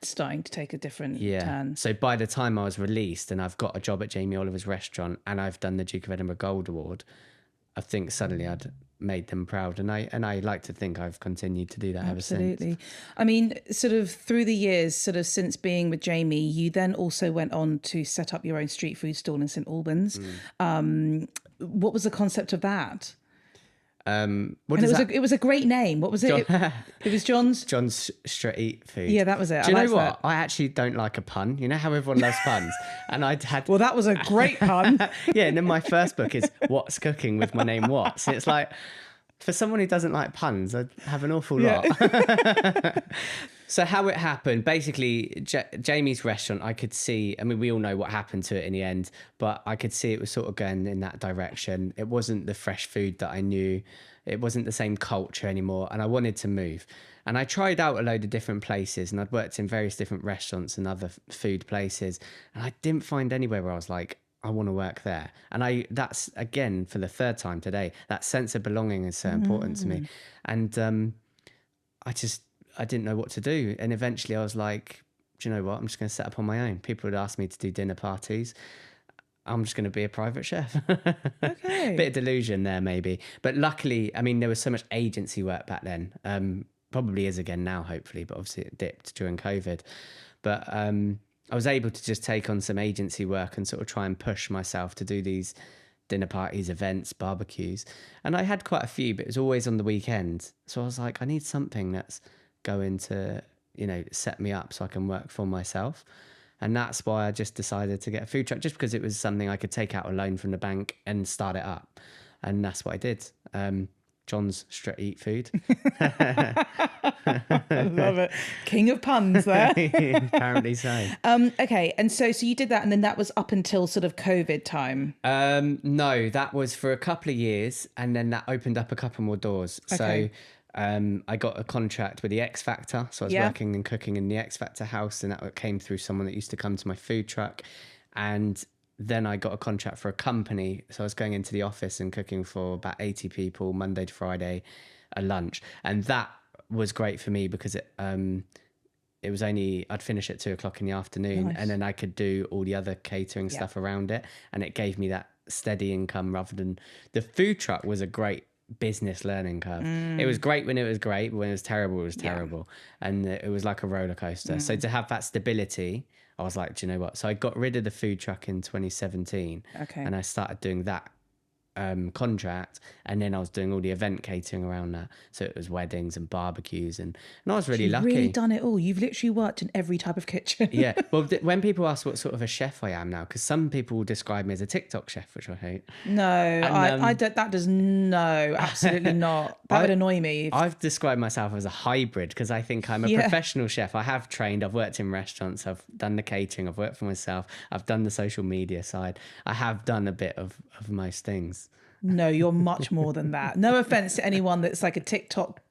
starting to take a different turn. So by the time I was released and I've got a job at Jamie Oliver's restaurant and I've done the Duke of Edinburgh Gold Award, I think suddenly I'd made them proud, and I like to think I've continued to do that ever since. Absolutely. I mean, sort of through the years, sort of since being with Jamie, you then also went on to set up your own street food stall in St Albans. What was the concept of that? It was a great name. What was it? It was John's Street Food. Yeah, that was it. Do you know what? I actually don't like a pun. You know how everyone loves puns, and I'd had. Well, that was a great pun. Yeah, and then my first book is What's Cooking with my name Watts. It's like, for someone who doesn't like puns, I have an awful lot. So how it happened, basically, Jamie's restaurant, I could see, I mean, we all know what happened to it in the end, but I could see it was sort of going in that direction. It wasn't the fresh food that I knew. It wasn't the same culture anymore, and I wanted to move. And I tried out a load of different places, and I'd worked in various different restaurants and other food places, and I didn't find anywhere where I was like, I want to work there. And that's, again, for the third time today, that sense of belonging is so important to me. And I didn't know what to do. And eventually I was like, do you know what? I'm just going to set up on my own. People would ask me to do dinner parties. I'm just going to be a private chef. Okay. Bit of delusion there, maybe. But luckily, I mean, there was so much agency work back then. Probably is again now, hopefully, but obviously it dipped during COVID. But I was able to just take on some agency work and sort of try and push myself to do these dinner parties, events, barbecues. And I had quite a few, but it was always on the weekend. So I was like, I need something that's going to set me up so I can work for myself. And that's why I just decided to get a food truck, just because it was something I could take out a loan from the bank and start it up. And that's what I did. John's Straight Eat Food. I love it. King of puns there. Apparently so. Okay, and so you did that, and then that was up until sort of COVID time. No, that was for a couple of years, and then that opened up a couple more doors. Okay. So I got a contract with the X Factor. So I was working and cooking in the X Factor house, and that came through someone that used to come to my food truck. And then I got a contract for a company. So I was going into the office and cooking for about 80 people, Monday to Friday, a lunch. And that was great for me because it was only, I'd finish at 2:00 in the afternoon, Nice. and then I could do all the other catering stuff around it. And it gave me that steady income rather than the food truck was a great business learning curve. It was great when it was great, but when it was terrible. And it was like a roller coaster. So to have that stability, I was like, do you know what? So I got rid of the food truck in 2017. Okay. And I started doing that contract, and then I was doing all the event catering around that. So it was weddings and barbecues, and I was really lucky. You've really done it all. You've literally worked in every type of kitchen. Yeah. Well, when people ask what sort of a chef I am now, because some people describe me as a TikTok chef, which I hate. No, I don't, that does no, absolutely not. That would annoy me. I've described myself as a hybrid because I think I'm a professional chef. I have trained, I've worked in restaurants, I've done the catering, I've worked for myself, I've done the social media side. I have done a bit of most things. No, you're much more than that. No offense to anyone that's like a TikTok,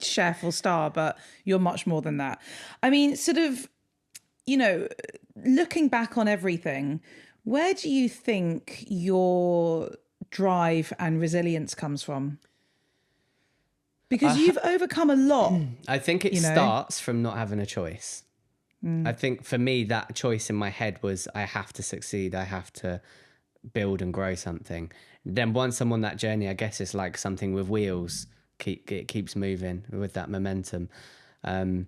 chef or star, but you're much more than that. I mean, sort of, looking back on everything, where do you think your drive and resilience comes from? Because you've overcome a lot. I think it starts from not having a choice. I think for me, that choice in my head was I have to succeed. I have to build and grow something. Then once I'm on that journey, I guess it's like something with wheels. It keeps moving with that momentum. Once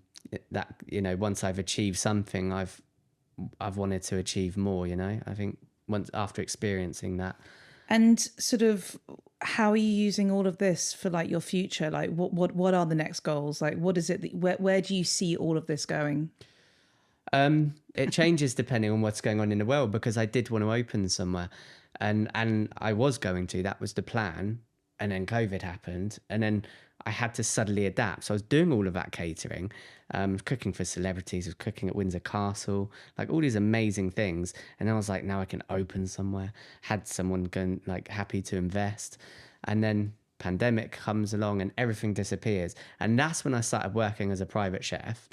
I've achieved something, I've wanted to achieve more. I think once after experiencing that. And sort of, how are you using all of this for like your future? Like, what are the next goals? Like, what is it? Where do you see all of this going? It changes depending on what's going on in the world, because I did want to open somewhere, and I was going to. That was the plan, and then COVID happened, and then I had to suddenly adapt. So I was doing all of that catering, cooking for celebrities, was cooking at Windsor Castle, like all these amazing things. And then I was like, now I can open somewhere. Had someone going like happy to invest, and then pandemic comes along and everything disappears. And that's when I started working as a private chef,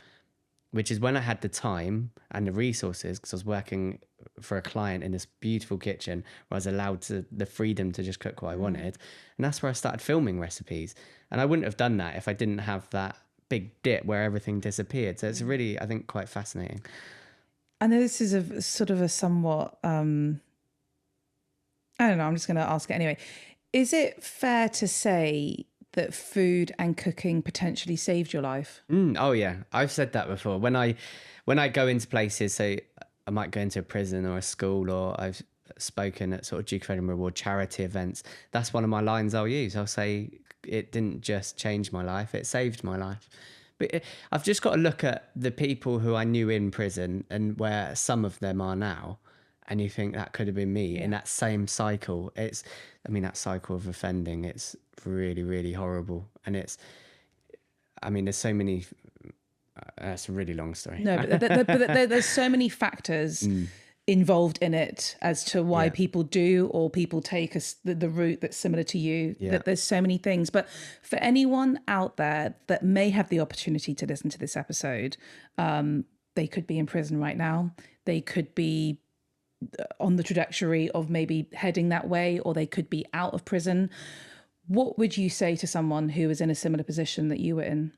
which is when I had the time and the resources, because I was working for a client in this beautiful kitchen where I was allowed the freedom to just cook what I wanted. And that's where I started filming recipes. And I wouldn't have done that if I didn't have that big dip where everything disappeared. So it's really, I think, quite fascinating. I know this is a sort of a somewhat, I don't know, I'm just going to ask it anyway. Is it fair to say that food and cooking potentially saved your life? Oh yeah, I've said that before. When I go into places, so I might go into a prison or a school, or I've spoken at sort of Duke of Edinburgh Award charity events. That's one of my lines I'll use. I'll say it didn't just change my life; it saved my life. But I've just got to look at the people who I knew in prison and where some of them are now. And you think that could have been me in that same cycle. That cycle of offending, it's really, really horrible. And there's so many, that's a really long story. No, but there's so many factors involved in it as to why people do or people take the route that's similar to you. That there's so many things. But for anyone out there that may have the opportunity to listen to this episode, they could be in prison right now. They could be on the trajectory of maybe heading that way, or they could be out of prison. What would you say to someone who is in a similar position that you were in?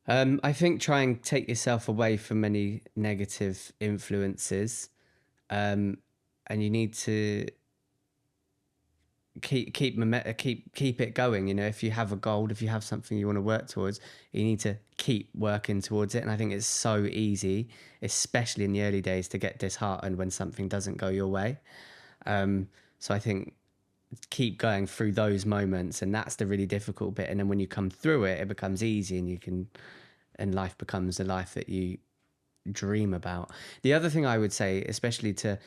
I think try and take yourself away from any negative influences, and you need to keep it going. If you have a goal, if you have something you want to work towards, you need to keep working towards it. And I think it's so easy, especially in the early days, to get disheartened when something doesn't go your way. So I think keep going through those moments, and that's the really difficult bit. And then when you come through it, it becomes easy, and you can and life becomes the life that you dream about. The other thing I would say, especially to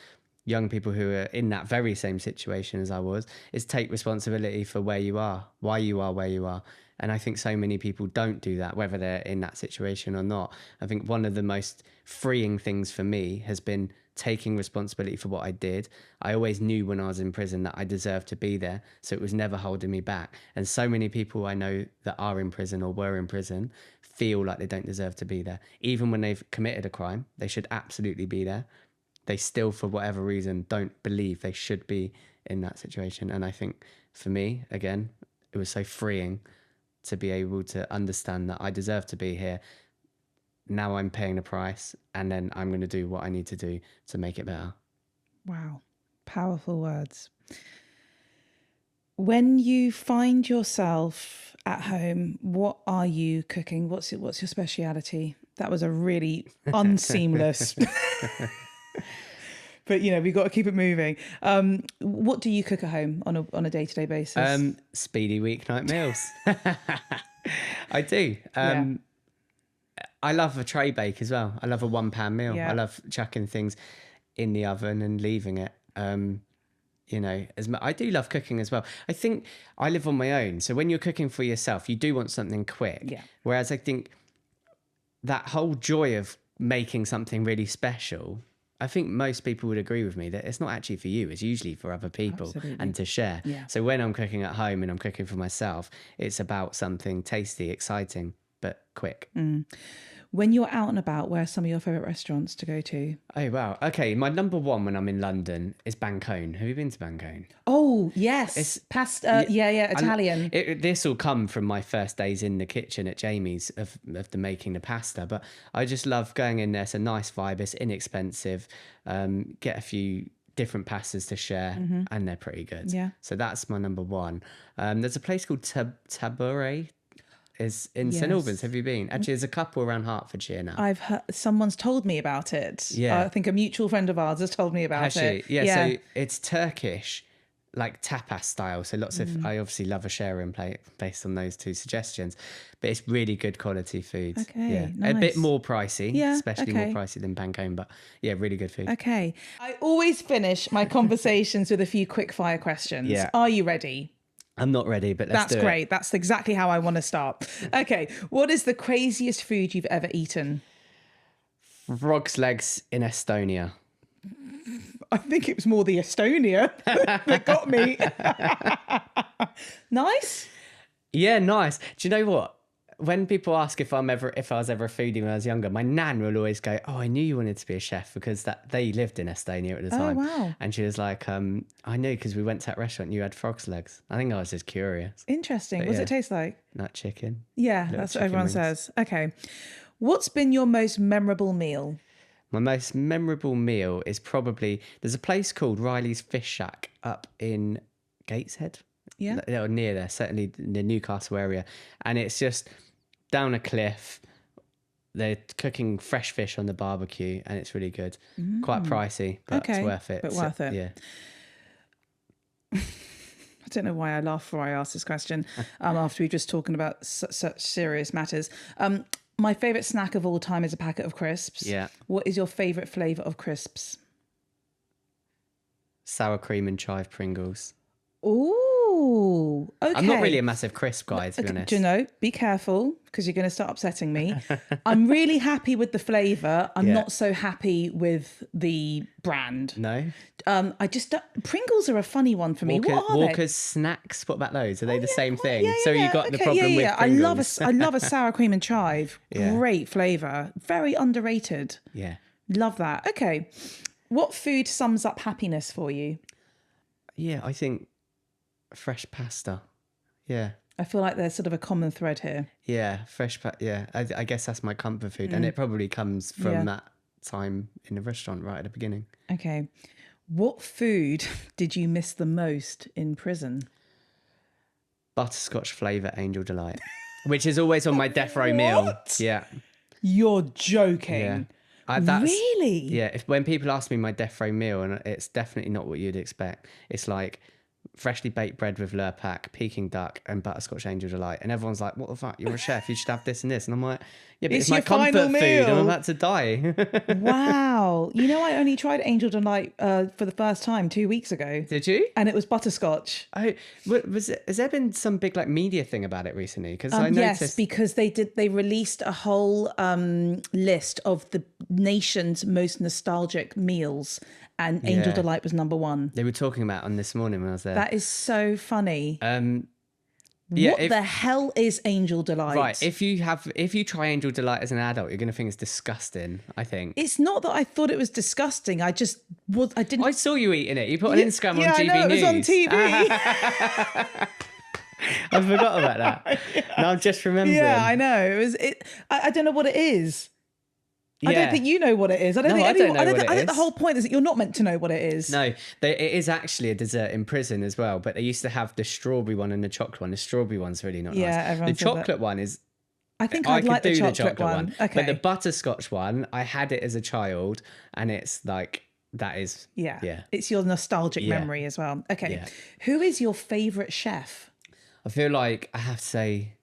young people who are in that very same situation as I was, is take responsibility for where you are, why you are where you are. And I think so many people don't do that, whether they're in that situation or not. I think one of the most freeing things for me has been taking responsibility for what I did. I always knew when I was in prison that I deserved to be there, so it was never holding me back. And so many people I know that are in prison or were in prison feel like they don't deserve to be there. Even when they've committed a crime, they should absolutely be there. They still, for whatever reason, don't believe they should be in that situation. And I think for me, again, it was so freeing to be able to understand that I deserve to be here. Now I'm paying the price, and then I'm going to do what I need to do to make it better. Wow. Powerful words. When you find yourself at home, what are you cooking? What's your speciality? That was a really unseamless... But, you know, we've got to keep it moving. What do you cook at home on a day-to-day basis? Speedy Weeknight Meals. I do. Yeah. I love a tray bake as well. I love a £1 meal. Yeah. I love chucking things in the oven and leaving it. You know, I do love cooking as well. I think I live on my own. So when you're cooking for yourself, you do want something quick. Yeah. Whereas I think that whole joy of making something really special, I think most people would agree with me that it's not actually for you. It's usually for other people. Absolutely. And to share. Yeah. So when I'm cooking at home and I'm cooking for myself, it's about something tasty, exciting, but quick. When you're out and about, where are some of your favourite restaurants to go to? Oh, wow. Okay, my number one when I'm in London is Bancone. Have you been to Bancone? Oh, yes. It's pasta. Yeah, Italian. This will come from my first days in the kitchen at Jamie's of the making the pasta. But I just love going in there. It's a nice vibe. It's inexpensive. Get a few different pastas to share, and they're pretty good. Yeah. So that's my number one. There's a place called Tabouret. Is in St Albans. Have you been? Actually, there's a couple around Hertfordshire now. I've heard, someone's told me about it. Yeah. I think a mutual friend of ours has told me about it. Yeah, so it's Turkish, like tapas style. So lots of, I obviously love a sharing plate based on those two suggestions, but it's really good quality food. Okay, yeah. nice. A bit more pricey, Yeah, especially okay. more pricey than Bancone, but yeah, really good food. Okay. I always finish my conversations with a few quick fire questions. Yeah. Are you ready? I'm not ready, but let's do it. That's great. That's exactly how I want to start. Okay. What is the craziest food you've ever eaten? Frog's legs in Estonia. I think it was more the Estonia that got me. Nice. Yeah, nice. Do you know what? When people ask if I was ever a foodie when I was younger, my nan will always go, "Oh, I knew you wanted to be a chef," because they lived in Estonia at the time. Oh, wow. And she was like, "I knew because we went to that restaurant and you had frog's legs." I think I was just curious. Interesting. But What does yeah. it taste like? Nut chicken. Yeah, Little that's what chicken everyone wings. says. Okay. What's been your most memorable meal? My most memorable meal is probably, there's a place called Riley's Fish Shack up in Gateshead. Yeah. Or near there, certainly in the Newcastle area. And it's just down a cliff. They're cooking fresh fish on the barbecue and it's really good. Quite pricey, but it's worth it. But worth it. Yeah. I don't know why I laugh before I ask this question after we've just talking about such serious matters. My favourite snack of all time is a packet of crisps. Yeah. What is your favourite flavour of crisps? Sour cream and chive Pringles. Ooh, okay. I'm not really a massive crisp guy, to be honest. Do you know? Be careful because you're going to start upsetting me. I'm really happy with the flavour. I'm Yeah. not so happy with the brand. No? I just Pringles are a funny one for me. What are Walker's snacks, what about those? Are they the same thing? Yeah, so yeah, you got the okay, problem with Pringles. I love a sour cream and chive. Yeah. Great flavour. Very underrated. Yeah. Love that. Okay. What food sums up happiness for you? Yeah, I think fresh pasta. Yeah. I feel like there's sort of a common thread here. Yeah, yeah. I guess that's my comfort food. And it probably comes from Yeah. that time in the restaurant right at the beginning. Okay. What food did you miss the most in prison? Butterscotch flavour Angel Delight, which is always on my death row meal. What? Yeah. You're joking. Yeah. Really? Yeah. When people ask me my death row meal, and it's definitely not what you'd expect. It's like freshly baked bread with Lurpak, Peking duck, and butterscotch angel delight. And everyone's like, what the fuck? You're a chef. You should have this and this. And I'm like, yeah, but it's my your comfort final food. meal. I'm about to die. Wow. You know, I only tried angel delight for the first time 2 weeks ago. Did you? And it was butterscotch. Oh, has there been some big like media thing about it recently? Because I noticed. Yes, because they released a whole list of the nation's most nostalgic meals, and Angel Delight was number one. They were talking about on this morning when I was there. That is so funny. Yeah, what the hell is Angel Delight? Right, if you try Angel Delight as an adult, you're going to think it's disgusting, I think. It's not that I thought it was disgusting. I saw you eating it. You put on Instagram on GB News. Yeah, I know, it was on TV. I forgot about that. Now I'm just remembering. Yeah, I know. I don't know what it is. Yeah. I don't think you know what it is. I think the whole point is that you're not meant to know what it is. No, it is actually a dessert in prison as well. But they used to have the strawberry one and the chocolate one. The strawberry one's really not nice. The chocolate one is. I think I'd like the chocolate one. Okay. But the butterscotch one, I had it as a child, and it's like that is. Yeah. It's your nostalgic memory as well. Okay. Yeah. Who is your favourite chef? I feel like I have to say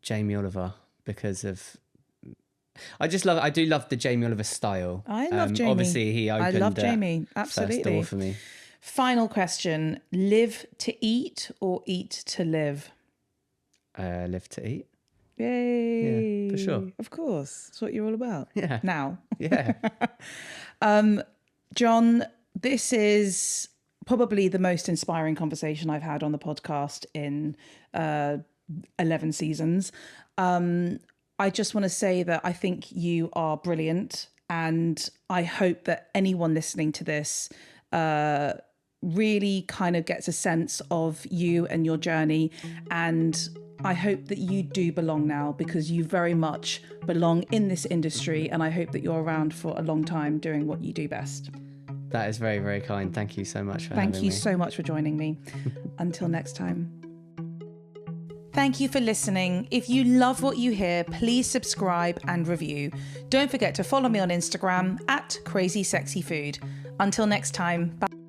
Jamie Oliver because of. I do love the Jamie Oliver style. I love Jamie. Obviously, he opened. I love Jamie. Absolutely. First door for me. Final question: live to eat or eat to live? Live to eat. Yay! Yeah, for sure. Of course, that's what you're all about. Yeah. Now. Yeah. Jon, this is probably the most inspiring conversation I've had on the podcast in 11 seasons. I just want to say that I think you are brilliant, and I hope that anyone listening to this really kind of gets a sense of you and your journey. And I hope that you do belong now, because you very much belong in this industry, and I hope that you're around for a long time doing what you do best. That is very, very kind. Thank you so much for having me. Thank you so much for joining me. Until next time. Thank you for listening. If you love what you hear, please subscribe and review. Don't forget to follow me on Instagram @CrazySexyFood. Until next time, bye.